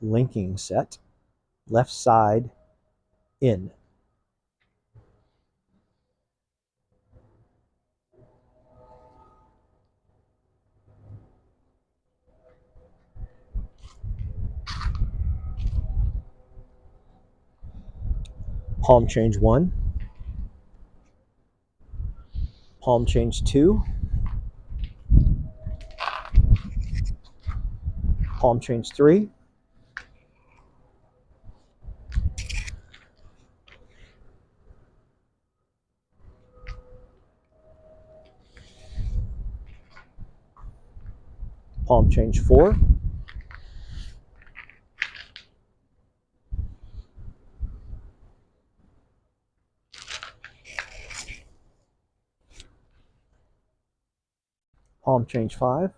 linking set, left side in. Palm change 1, palm change 2, palm change 3, palm change 4, palm change 5,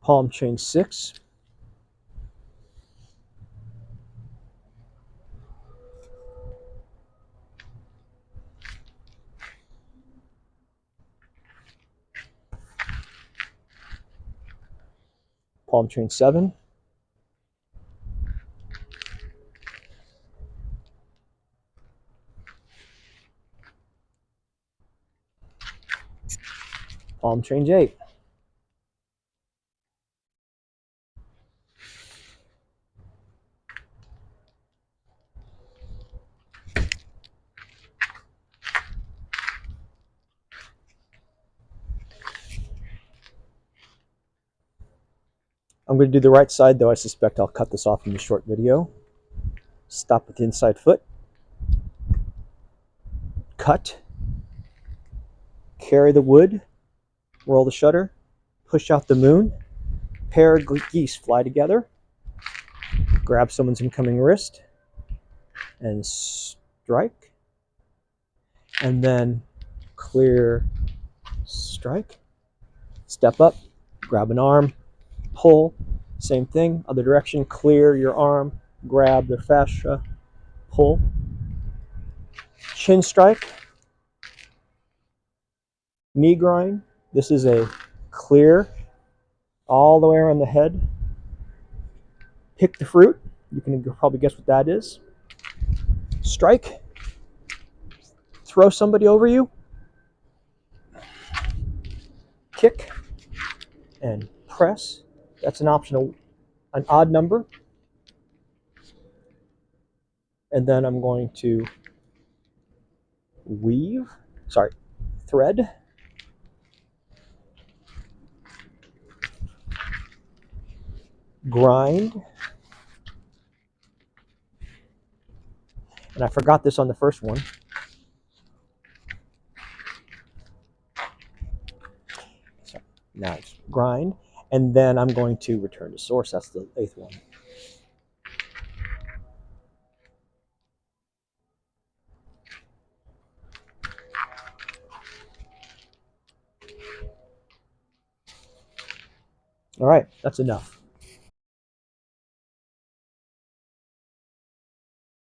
palm change 6, palm change 7, palm change 8. I'm going to do the right side, though I suspect I'll cut this off in the short video. Stop with the inside foot. Cut. Carry the wood. Roll the shutter. Push out the moon. Pair of geese fly together. Grab someone's incoming wrist. And strike. And then clear, strike. Step up. Grab an arm. Pull. Same thing. Other direction. Clear your arm. Grab the fascia. Pull. Chin strike. Knee grind. This is a clear all the way around the head. Pick the fruit. You can probably guess what that is. Strike. Throw somebody over you. Kick and press. That's an optional, an odd number. And then I'm going to thread. Grind. And I forgot this on the first one. So now it's grind. And then I'm going to return to source. That's the 8th one. All right, that's enough.